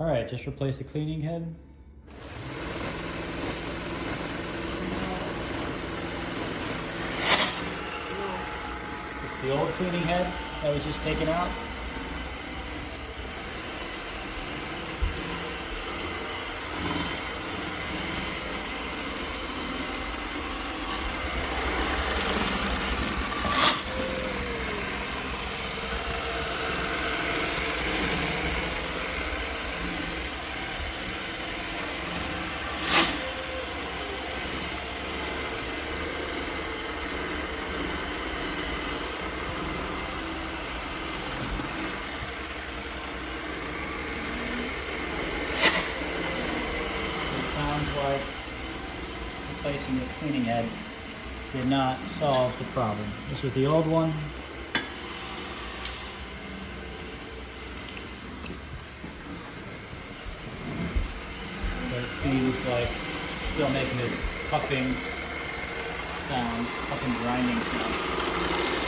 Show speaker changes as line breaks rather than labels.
All right, just replace the cleaning head. This is the old cleaning head that was just taken out. Sounds like replacing this cleaning head did not solve the problem. This was the old one. But it seems like it's still making this puffing sound, puffing grinding sound.